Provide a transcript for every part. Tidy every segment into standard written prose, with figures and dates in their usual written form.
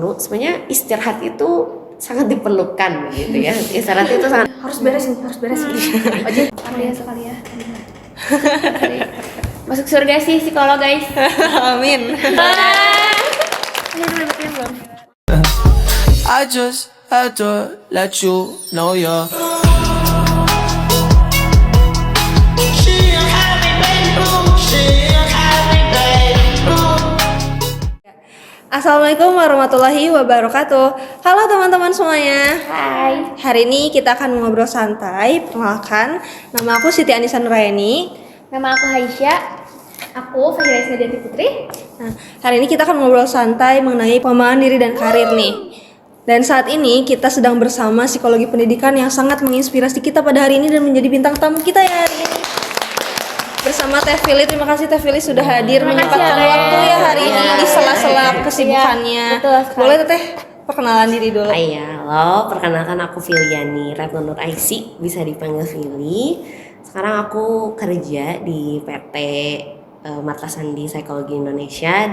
Sebenarnya istirahat itu sangat diperlukan gitu ya. Istirahat itu sangat harus beresin. Aja sekali ya. Masuk surga sih psikolog guys. Amin. I just had to let you know you're Assalamualaikum warahmatullahi wabarakatuh. Halo teman-teman semuanya. Hai. Hari ini kita akan ngobrol santai. Perkenalkan, nama aku Siti Anissa Nuraini. Nama aku Haisya. Aku Fahira Isnadianti Putri. Nah, hari ini kita akan ngobrol santai mengenai pengembangan diri dan karir nih. Dan saat ini kita sedang bersama psikologi pendidikan yang sangat menginspirasi kita pada hari ini dan menjadi bintang tamu kita ya hari ini. Bersama Teh Fili, terima kasih Teh Fili sudah hadir menyempatkan waktu ya hari ini di sela-sela kesibukannya. Betul sekali. Boleh Teh perkenalan diri dulu. halo, perkenalkan aku Filiani Retno Nur Aisy, bisa dipanggil Fili. Sekarang aku kerja di PT Matra Sandi Psikologi Indonesia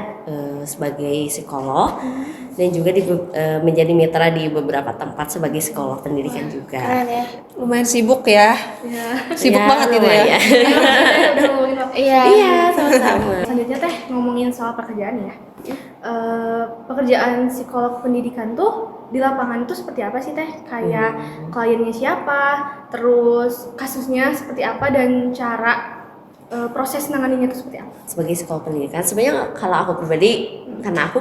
sebagai psikolog dan juga menjadi mitra di beberapa tempat sebagai psikolog pendidikan juga. Keren ya. Lumayan sibuk ya. Sibuk Ya, banget gitu ya. lumayan. Udah ngomongin apa? Iya. Iya, sama-sama. Selanjutnya Teh ngomongin soal pekerjaan ya. Pekerjaan psikolog pendidikan tuh di lapangan itu seperti apa sih Teh? Kayak kliennya siapa, terus kasusnya seperti apa dan cara proses nanganinya itu seperti apa? Sebagai psikolog pendidikan sebenarnya kalau aku pribadi karena aku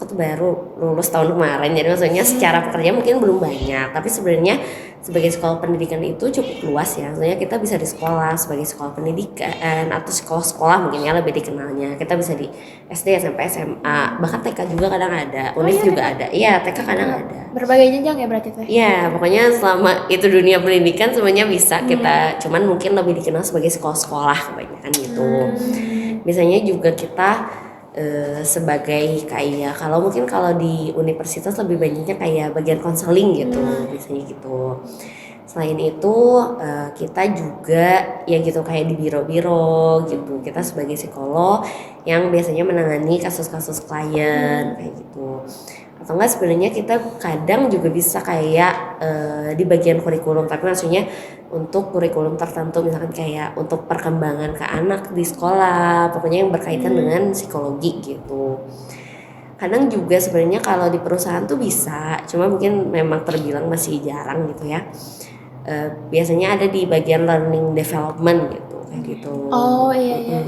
tuh baru lulus tahun kemarin, jadi maksudnya secara pekerjaan mungkin belum banyak, tapi sebenarnya sebagai psikolog pendidikan itu cukup luas ya. Maksudnya kita bisa di sekolah sebagai psikolog pendidikan atau psikolog sekolah mungkin ya lebih dikenalnya. Kita bisa di SD, SMP, SMA, bahkan TK juga kadang ada, UNIF juga ada. Iya, TK kadang ada. Berbagai jenjang ya berarti Teh? Ya, pokoknya selama itu dunia pendidikan semuanya bisa kita, cuman mungkin lebih dikenal sebagai sekolah-sekolah kebanyakan gitu. Biasanya juga kita sebagai kayak kalau di universitas lebih banyaknya kayak bagian konseling gitu, biasanya gitu. Selain itu kita juga ya gitu kayak di biro-biro gitu. Kita sebagai psikolog yang biasanya menangani kasus-kasus klien kayak gitu. Atau enggak sebenarnya kita kadang juga bisa kayak di bagian kurikulum, tapi maksudnya untuk kurikulum tertentu, misalkan kayak untuk perkembangan ke anak di sekolah, pokoknya yang berkaitan dengan psikologi gitu. Kadang juga sebenarnya kalau di perusahaan tuh bisa, cuma mungkin memang terbilang masih jarang gitu ya. Biasanya ada di bagian learning development gitu kayak gitu. Oh iya.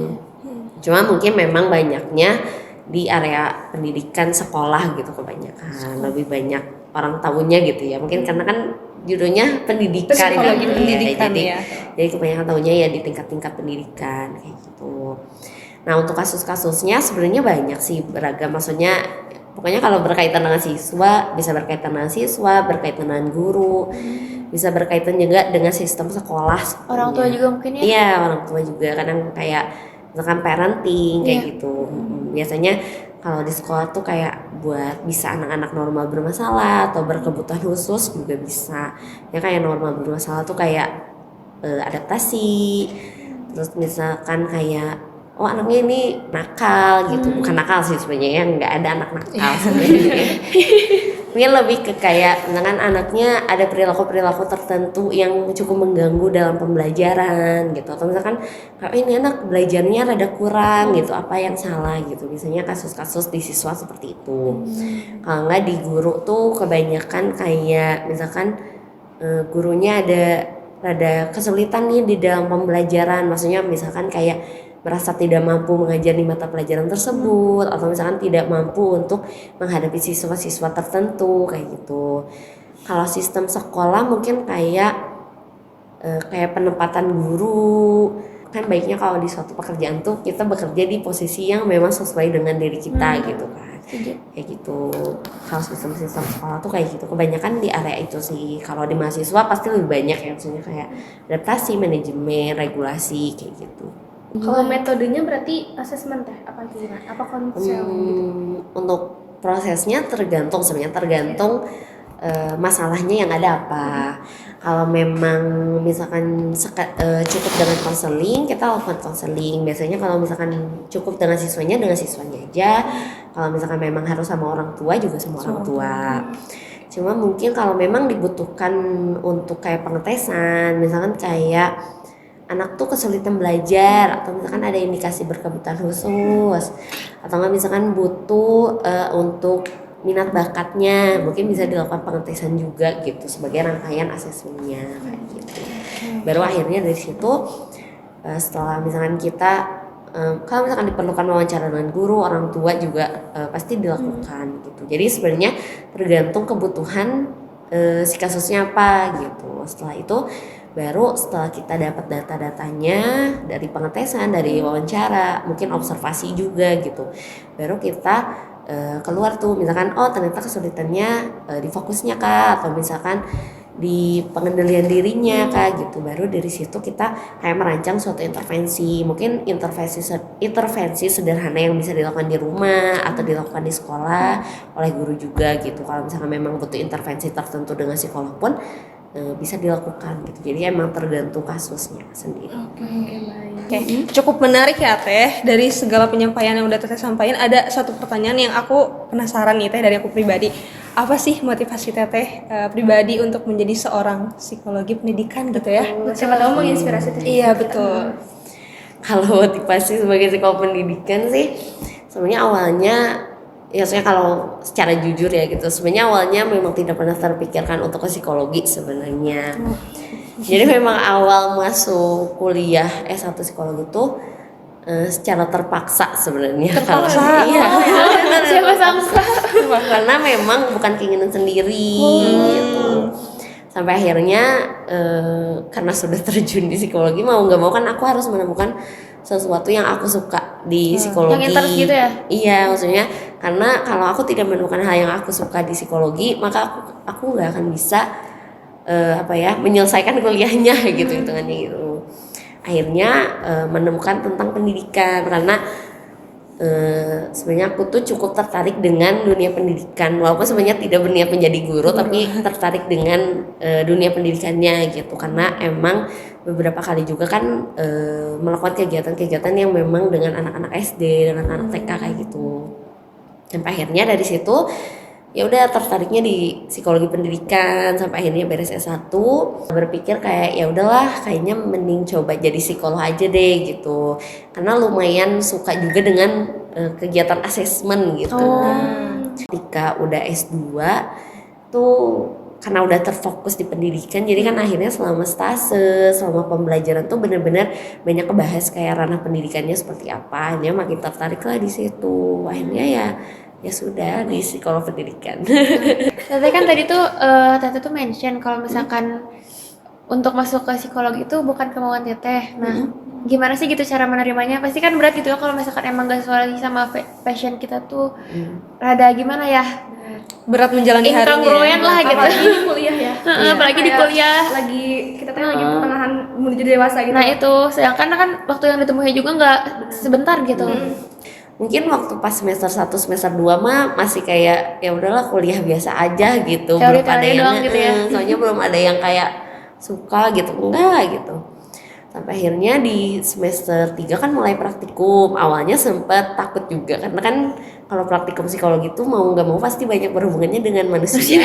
Cuma mungkin memang banyaknya di area pendidikan sekolah gitu kebanyakan, lebih banyak orang tahunya gitu ya, mungkin karena kan judulnya pendidikan Psikologi gitu pendidikan ya. ya. Jadi kebanyakan tahunya ya di tingkat-tingkat pendidikan kayak gitu. Nah, untuk kasus-kasusnya sebenarnya banyak sih, beragam, maksudnya pokoknya kalau berkaitan dengan siswa bisa berkaitan dengan siswa, berkaitan dengan guru, bisa berkaitan juga dengan sistem sekolah. Orang tua juga mungkin ya? Iya, orang tua juga kadang kayak misalkan parenting kayak gitu. Biasanya kalau di sekolah tuh kayak buat bisa anak-anak normal bermasalah atau berkebutuhan khusus juga bisa. Ya kayak normal bermasalah tuh kayak adaptasi. Terus misalkan kayak anaknya ini nakal gitu, bukan nakal sih sebenarnya ya, nggak ada anak nakal sebenarnya. Mungkin lebih ke kayak misalkan anaknya ada perilaku tertentu yang cukup mengganggu dalam pembelajaran gitu, atau misalkan kayak ini anak belajarnya rada kurang gitu, apa yang salah gitu. Biasanya kasus-kasus di siswa seperti itu. Kalau nggak di guru tuh kebanyakan kayak misalkan gurunya ada rada kesulitan nih di dalam pembelajaran, maksudnya misalkan kayak merasa tidak mampu mengajar di mata pelajaran tersebut, atau misalkan tidak mampu untuk menghadapi siswa-siswa tertentu kayak gitu. Kalau sistem sekolah mungkin kayak penempatan guru, kan baiknya kalau di suatu pekerjaan tuh kita bekerja di posisi yang memang sesuai dengan diri kita gitu kan. Kayak gitu. Kalau sistem-sistem sekolah tuh kayak gitu, kebanyakan di area itu sih. Kalau di mahasiswa pasti lebih banyak ya, maksudnya kayak adaptasi, manajemen, regulasi kayak gitu. Kalau metodenya berarti asesmen Teh apa gimana? Apa konseling gitu? Untuk prosesnya tergantung sebenarnya, masalahnya yang ada apa. Kalau memang misalkan cukup dengan konseling, kita lakukan konseling. Biasanya kalau misalkan cukup dengan siswanya aja. Kalau misalkan memang harus sama orang tua juga sama orang tua. Cuma mungkin kalau memang dibutuhkan untuk kayak pengetesan, misalkan kayak anak tuh kesulitan belajar atau misalkan ada indikasi berkebutuhan khusus atau nggak misalkan butuh untuk minat bakatnya, mungkin bisa dilakukan pengetesan juga gitu sebagai rangkaian asesmennya kayak gitu. Baru akhirnya dari situ setelah misalkan kita kalau misalkan diperlukan wawancara dengan guru, orang tua juga pasti dilakukan gitu. Jadi sebenarnya tergantung kebutuhan si kasusnya apa gitu. Setelah itu baru setelah kita dapat data-datanya dari pengetesan, dari wawancara, mungkin observasi juga gitu, baru kita keluar tuh misalkan oh ternyata kesulitannya di fokusnya kak, atau misalkan di pengendalian dirinya kak gitu. Baru dari situ kita kayak merancang suatu intervensi, mungkin intervensi sederhana yang bisa dilakukan di rumah atau dilakukan di sekolah oleh guru juga gitu. Kalau misalkan memang butuh intervensi tertentu dengan psikolog pun bisa dilakukan gitu. Jadi emang tergantung kasusnya sendiri. Oke, cukup menarik ya Teh. Dari segala penyampaian yang udah Teh sampaikan, ada satu pertanyaan yang aku penasaran nih Teh dari aku pribadi. Apa sih motivasi Teh pribadi untuk menjadi seorang psikologi pendidikan gitu ya? Siapa tahu menginspirasi Teh. Iya betul. Kalau motivasi sebagai psikolog pendidikan sih sebenarnya awalnya ya saya kalau secara jujur ya gitu, sebenarnya awalnya memang tidak pernah terpikirkan untuk ke psikologi sebenarnya. Jadi memang awal masuk kuliah S1 psikologi itu secara terpaksa sebenarnya. Terpaksa? Iya. Siapa sangka? Karena memang bukan keinginan sendiri gitu. Sampai akhirnya karena sudah terjun di psikologi, mau nggak mau kan aku harus menemukan sesuatu yang aku suka di psikologi. Yang interest gitu ya? Iya, maksudnya karena kalau aku tidak menemukan hal yang aku suka di psikologi, maka aku nggak akan bisa menyelesaikan kuliahnya gitu hitungannya gitu. Akhirnya menemukan tentang pendidikan karena sebenarnya aku tuh cukup tertarik dengan dunia pendidikan, walaupun sebenarnya tidak berniat menjadi guru tapi tertarik dengan dunia pendidikannya gitu, karena emang beberapa kali juga kan melakukan kegiatan-kegiatan yang memang dengan anak-anak SD, dengan anak TK kayak gitu. Sampai akhirnya dari situ ya udah tertariknya di psikologi pendidikan, sampai akhirnya beres S1 berpikir kayak ya udahlah kayaknya mending coba jadi psikolog aja deh gitu, karena lumayan suka juga dengan kegiatan asesmen gitu. Ketika udah S2 tuh karena udah terfokus di pendidikan, jadi kan akhirnya selama stase, selama pembelajaran tuh bener-bener banyak kebahas kayak ranah pendidikannya seperti apa. Akhirnya makin tertarik lah di situ. Akhirnya ya sudah di psikolog pendidikan. Tete kan tadi tuh Tete tuh mention kalau misalkan untuk masuk ke psikologi itu bukan kemauan Teteh. Nah, gimana sih gitu cara menerimanya? Pasti kan berat gitu ya kalau misalkan emang gak sesuai lagi sama passion kita tuh. Rada gimana ya? Berat menjalani harinya. Incongruent lah gitu. Apalagi di kuliah ya. Apalagi di Kayak kuliah. Kita tuh lagi pertengahan menuju dewasa gitu. Nah itu, sedangkan kan waktu yang ditemui juga nggak sebentar gitu. Mungkin waktu pas semester 1 semester 2 mah masih kayak ya udahlah kuliah biasa aja gitu. Teori-teori belum ada yang doang gitu ya. Soalnya belum ada yang kayak suka gitu, enggak gitu. Sampai akhirnya di semester 3 kan mulai praktikum. Awalnya sempet takut juga karena kan kalau praktikum psikologi itu mau nggak mau pasti banyak berhubungannya dengan manusia.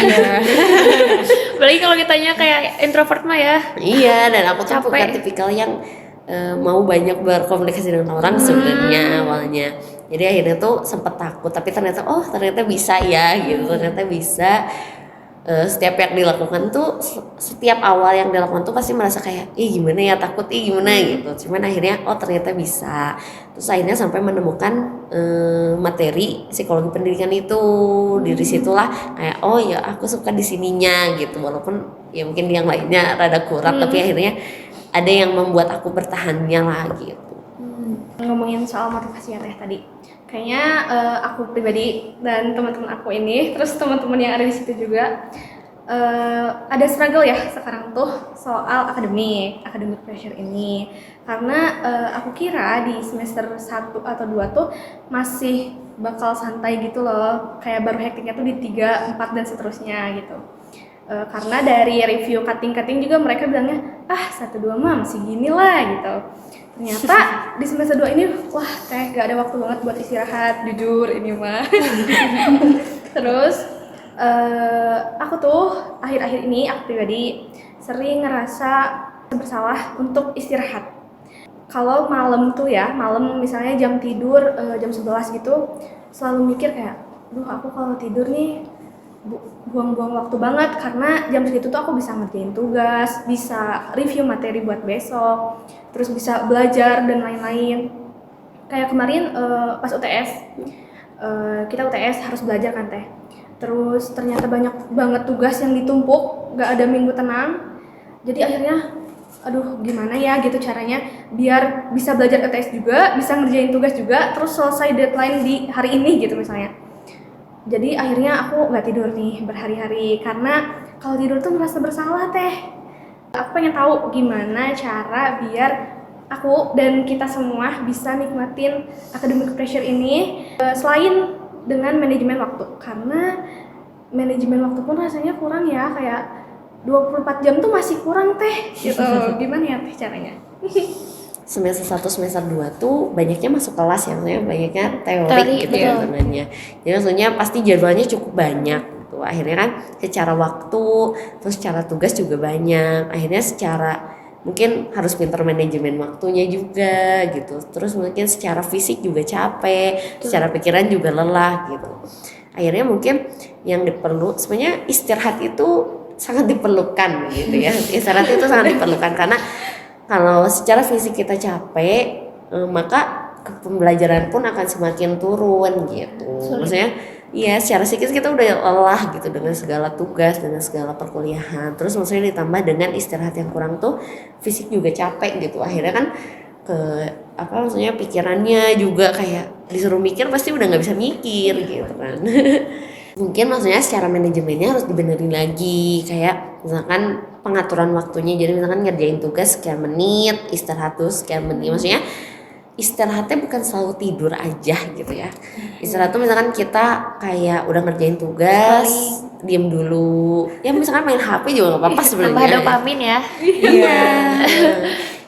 Apalagi kalau ditanya kayak introvert mah ya. Iya, dan aku tuh bukan Capek. tipikal yang mau banyak berkomunikasi dengan orang sebenarnya awalnya. Jadi akhirnya tuh sempet takut, tapi ternyata bisa ya gitu, ternyata bisa. Setiap yang dilakukan tuh, setiap awal yang dilakukan tuh pasti merasa kayak gimana ya, takut gimana gitu, cuman akhirnya ternyata bisa. Terus akhirnya sampai menemukan materi psikologi pendidikan itu. Dari situlah kayak ya aku suka di sininya gitu, walaupun ya mungkin yang lainnya rada kurang, tapi akhirnya ada yang membuat aku bertahannya lah gitu. Ngomongin soal motivasi ya Teh tadi, kayaknya aku pribadi dan teman-teman aku ini, terus teman-teman yang ada di situ juga ada struggle ya sekarang tuh soal academic pressure ini, karena aku kira di semester 1 atau 2 tuh masih bakal santai gitu loh, kayak baru hektiknya tuh di 3, 4 dan seterusnya gitu. Karena dari review cutting juga mereka bilangnya 1-2 mah masih gini lah gitu. Ternyata di semester 2 ini wah teh gak ada waktu banget buat istirahat, jujur ini mah. Terus aku tuh akhir-akhir ini aku pribadi sering ngerasa bersalah untuk istirahat. Kalau malam tuh ya, malam misalnya jam tidur jam 11 gitu, selalu mikir kayak, duh aku kalau tidur nih buang-buang waktu banget, karena jam segitu tuh aku bisa ngerjain tugas, bisa review materi buat besok, terus bisa belajar dan lain-lain. Kayak kemarin pas UTS, kita UTS harus belajar kan teh. Terus ternyata banyak banget tugas yang ditumpuk, gak ada minggu tenang. Jadi akhirnya, aduh gimana ya gitu caranya biar bisa belajar UTS juga, bisa ngerjain tugas juga, terus selesai deadline di hari ini gitu misalnya. Jadi akhirnya aku gak tidur nih berhari-hari, karena kalau tidur tuh merasa bersalah teh. Aku pengen tahu gimana cara biar aku dan kita semua bisa nikmatin academic pressure ini selain dengan manajemen waktu, karena manajemen waktu pun rasanya kurang ya, kayak 24 jam tuh masih kurang teh gitu. Gimana ya teh caranya? Semester 1, semester 2 tuh banyaknya masuk kelas ya, maksudnya banyaknya teori Teori, gitu ya betul. sebenarnya. Jadi maksudnya pasti jadwalnya cukup banyak gitu. Akhirnya kan secara waktu, terus secara tugas juga banyak. Akhirnya secara mungkin harus pintar manajemen waktunya juga gitu. Terus mungkin secara fisik juga capek, secara pikiran juga lelah gitu. Akhirnya mungkin yang diperlu sebenarnya istirahat itu sangat diperlukan gitu ya. Istirahat itu sangat diperlukan karena kalau secara fisik kita capek, maka pembelajaran pun akan semakin turun gitu. Maksudnya, iya secara psikis kita udah lelah gitu dengan segala tugas, dengan segala perkuliahan. Terus maksudnya ditambah dengan istirahat yang kurang tuh, fisik juga capek gitu. Akhirnya kan maksudnya pikirannya juga kayak disuruh mikir pasti udah nggak bisa mikir gitu kan. Mungkin maksudnya secara manajemennya harus dibenerin lagi, kayak misalkan pengaturan waktunya, jadi misalkan ngerjain tugas sekian menit, istirahat tuh sekian menit. Maksudnya istirahatnya bukan selalu tidur aja gitu ya. Istirahat tuh misalkan kita kayak udah ngerjain tugas, diem dulu, ya misalkan main HP juga gak apa-apa sebenarnya. Tambah dopamin ya. Iya.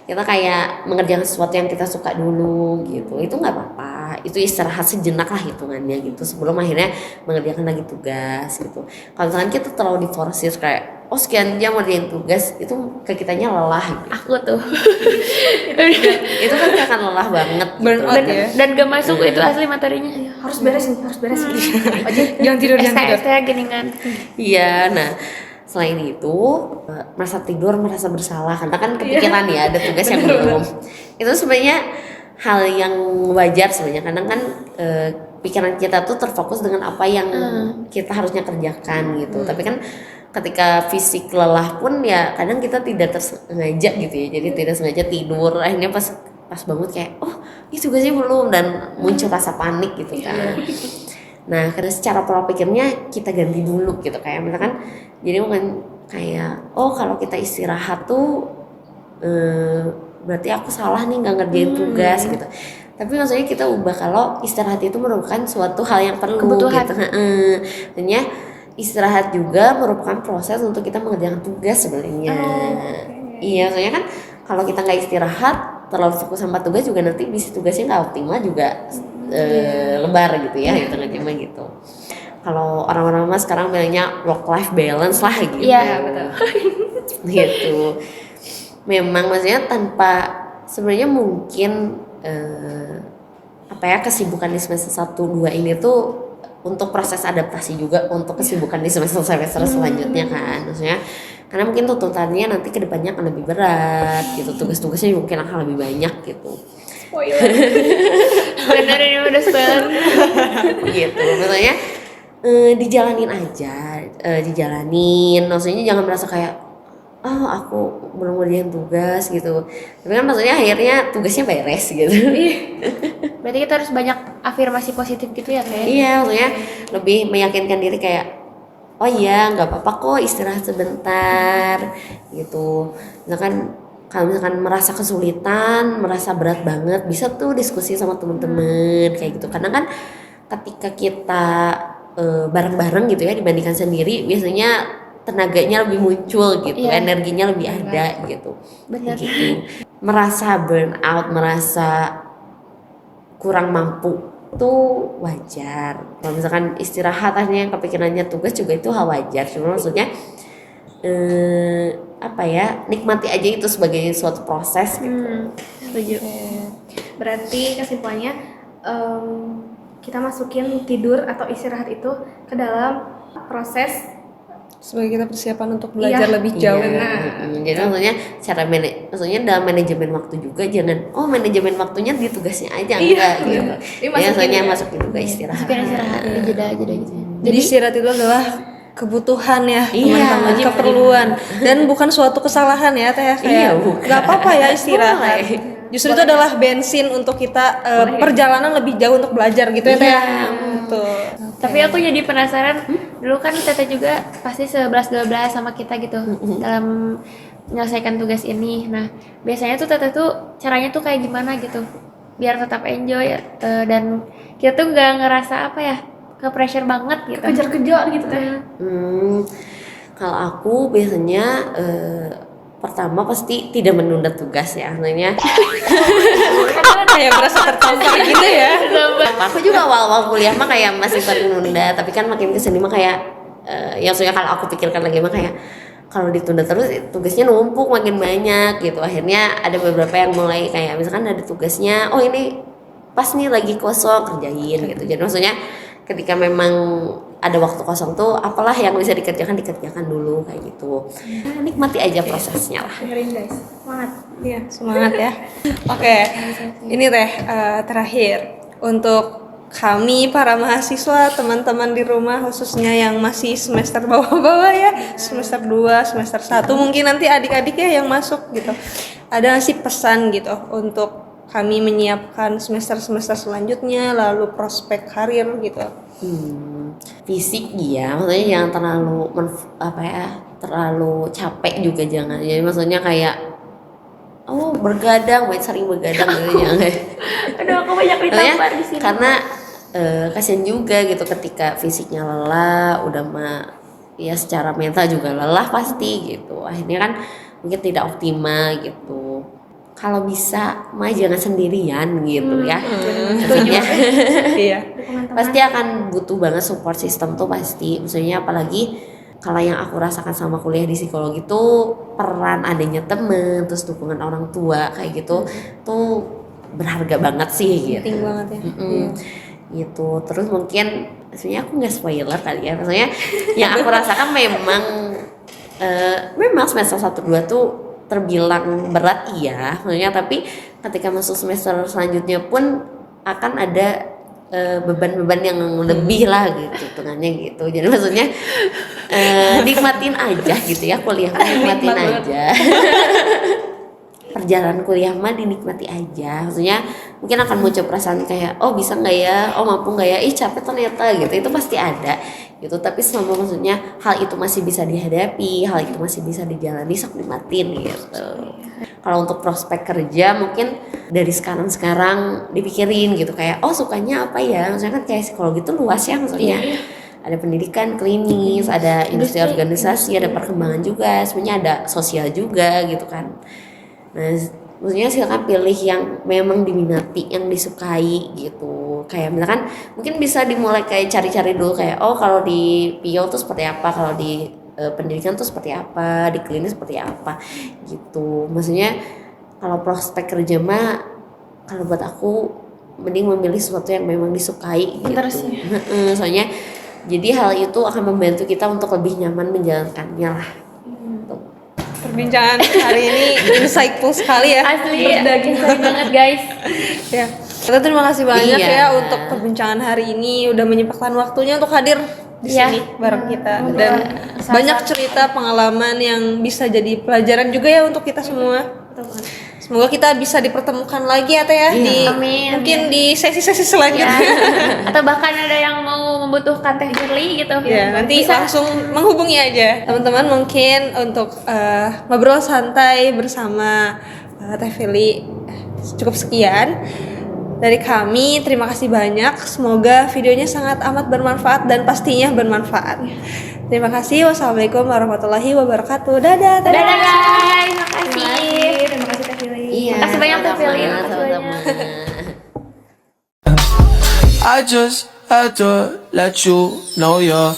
Kita kayak mengerjakan sesuatu yang kita suka dulu gitu, itu nggak apa-apa, itu istirahat sejenak lah hitungannya gitu sebelum akhirnya mengerjakan lagi tugas gitu. Kalau misalkan kita terlalu diforsir kayak sekian jam ngerjain tugas, itu ke kitanya lelah gitu. Aku tuh. Itu kan akan lelah banget gitu. Burnout ya. Dan gak masuk itu asli materinya. Harus beres nih, harus beres nih. Jangan tidur, jangan tidur. ST geningan. Iya, nah selain itu merasa tidur, merasa bersalah karena kan kepikiran ya ada tugas yang belum. Itu sebenarnya hal yang wajar sebenarnya, karena kan pikiran kita tuh terfokus dengan apa yang kita harusnya kerjakan gitu. Tapi kan ketika fisik lelah pun ya kadang kita tidak tersengaja gitu ya, jadi tidak sengaja tidur, akhirnya pas bangun kayak ini tugasnya belum, dan muncul rasa panik gitu kan. Nah, karena secara pola pikirnya kita ganti dulu gitu, kayak misalkan jadi bukan kayak kalau kita istirahat tuh berarti aku salah nih nggak ngerjain tugas gitu. Tapi maksudnya kita ubah kalau istirahat itu merupakan suatu hal yang perlu Kebutuhan. gitu. Artinya istirahat juga merupakan proses untuk kita mengerjakan tugas sebenarnya. Iya, soalnya kan kalau kita nggak istirahat, terlalu fokus sama tugas juga nanti bisa tugasnya nggak optimal juga, lebar gitu ya, gitu mah gitu. Kalau orang-orang mas sekarang bilangnya work life balance lah gitu. Iya, betul. Gitu. Memang maksudnya tanpa sebenarnya mungkin kesibukan di semester 1 2 ini tuh untuk proses adaptasi juga untuk kesibukan di semester selanjutnya kan. Maksudnya karena mungkin tuntutannya nanti kedepannya akan lebih berat gitu, tugas-tugasnya mungkin akan lebih banyak gitu. Bener ini udah spoiler. Gitu. Maksudnya dijalanin aja, dijalanin. Maksudnya jangan merasa kayak aku belum ngerjain tugas gitu. Tapi kan maksudnya akhirnya tugasnya beres gitu. Berarti kita harus banyak afirmasi positif gitu ya kayak. Iya, maksudnya lebih meyakinkan diri kayak nggak apa-apa kok istirahat sebentar gitu. Misalkan kalau misalkan merasa kesulitan, merasa berat banget, bisa tuh diskusi sama teman-teman kayak gitu. Karena kan ketika kita bareng-bareng gitu ya dibandingkan sendiri, biasanya tenaganya lebih muncul gitu, Iya. energinya lebih ada gitu. Bener. Gitu. Merasa burn out, merasa kurang mampu itu wajar. Kalau misalkan istirahat akhirnya kepikirannya tugas juga itu hal wajar. Cuma maksudnya apa ya, nikmati aja itu sebagai suatu proses gitu. Setuju. Berarti kesimpulannya kita masukin tidur atau istirahat itu ke dalam proses Sebagai kita persiapan untuk belajar Iya. lebih jauh. Iya. Jadi maksudnya maksudnya dalam manajemen waktu juga jangan manajemen waktunya di tugasnya aja enggak gitu. Ini Ya, masukin maksudnya ya. masukin juga istirahat. Masukin istirahat, jeda gitu. Jadi istirahat itu adalah kebutuhan ya, Iya, teman-teman, wajib keperluan dan bukan suatu kesalahan ya teh Iya, kayak bukan. nggak apa-apa ya istirahat. Boleh. Justru itu adalah bensin untuk kita perjalanan lebih jauh untuk belajar gitu ya teh. Iya. Betul. Tapi aku jadi penasaran, dulu kan Tete juga pasti 11-12 sama kita gitu dalam menyelesaikan tugas ini. Nah, biasanya tuh Tete tuh caranya tuh kayak gimana gitu biar tetap enjoy dan kita tuh nggak ngerasa apa ya, ke pressure banget gitu. kejar-kejar gitu teh. Kalau aku biasanya pertama pasti tidak menunda tugas ya, maksudnya Kayak berasa tertampar gitu ya. aku juga awal-awal kuliah mah kayak masih tertunda, tapi kan makin kesini mah kayak yang maksudnya kalau aku pikirkan lagi mah kayak kalau ditunda terus tugasnya numpuk makin banyak gitu. Akhirnya ada beberapa yang mulai kayak misalkan ada tugasnya, oh ini pas nih lagi kosong kerjain gitu. Jadi maksudnya ketika memang ada waktu kosong tuh apalah yang bisa dikerjakan dulu kayak gitu. Nah, nikmati aja prosesnya lah. Dengerin guys, semangat. Iya, semangat ya. Oke, ini teh terakhir untuk kami para mahasiswa, teman-teman di rumah khususnya yang masih semester bawah-bawah ya, semester 2, semester 1, mungkin nanti adik-adik ya yang masuk gitu. Ada sih pesan gitu untuk kami menyiapkan semester-semester selanjutnya, lalu prospek karir gitu. Fisik ya, maksudnya jangan terlalu terlalu capek juga jangan. Jadi maksudnya kayak bergadang, sering begadang gitu jangan. Aduh, aku banyak ditampar di sini. Karena kasihan juga gitu ketika fisiknya lelah, udah ya secara mental juga lelah pasti gitu. Akhirnya kan mungkin tidak optimal gitu. Kalau bisa mah jangan sendirian gitu ya. Maksudnya Iya. pasti akan butuh banget support system tuh pasti. Maksudnya apalagi kalau yang aku rasakan sama kuliah di psikologi tuh peran adanya temen, terus dukungan orang tua kayak gitu tuh berharga banget sih gitu. Penting banget ya. Gitu. Terus mungkin sebenarnya aku nggak spoiler kali ya. Maksudnya yang aku rasakan memang semester 1-2 tuh terbilang berat iya, maksudnya tapi ketika masuk semester selanjutnya pun akan ada beban-beban yang lebih lah gitu hitungannya gitu. Jadi maksudnya nikmatin aja gitu ya kuliahnya, nikmatin aja. Perjalanan kuliah mah dinikmati aja. Maksudnya mungkin akan muncul perasaan kayak bisa nggak ya, mampu nggak ya, capek ternyata gitu. Itu pasti ada gitu. Tapi selama maksudnya hal itu masih bisa dihadapi, hal itu masih bisa dijalani, sok nikmatin gitu. Kalau untuk prospek kerja mungkin dari sekarang dipikirin gitu kayak sukanya apa ya. Maksudnya kan kayak psikologi itu luas ya maksudnya. Ada pendidikan klinis, ada industri organisasi, ada perkembangan juga, sebenarnya ada sosial juga gitu kan. Nah, maksudnya silakan pilih yang memang diminati, yang disukai gitu. Kayak misalkan mungkin bisa dimulai kayak cari-cari dulu kayak kalau di PIO tuh seperti apa, kalau di pendidikan tuh seperti apa, di klinis seperti apa gitu. Maksudnya kalau prospek kerja mah kalau buat aku mending memilih sesuatu yang memang disukai gitu. Bener sih. Soalnya jadi hal itu akan membantu kita untuk lebih nyaman menjalankannya lah. Perbincangan hari ini insightful sekali ya. Asli, insight banget guys. Ya. Kita terima kasih banyak Iya. ya untuk perbincangan hari ini udah menyempatkan waktunya untuk hadir di Iya. sini bareng kita dan banyak cerita pengalaman yang bisa jadi pelajaran juga ya untuk kita semua. Semoga kita bisa dipertemukan lagi ya Teh ya di Amin. mungkin di sesi-sesi selanjutnya. Atau bahkan ada yang mau membutuhkan Teh Shirley gitu. Ya, nanti langsung menghubungi aja. Teman-teman mungkin untuk ngobrol santai bersama Teh Feli cukup sekian dari kami. Terima kasih banyak. Semoga videonya sangat amat bermanfaat dan pastinya bermanfaat. Terima kasih. Wassalamualaikum warahmatullahi wabarakatuh. Dadah. Dadah guys, makasih. Terima kasih Teh Lili. Iya. Makasih banyak, Teh Lili. sama-sama, Makasih sama-sama. I just had to let you know you're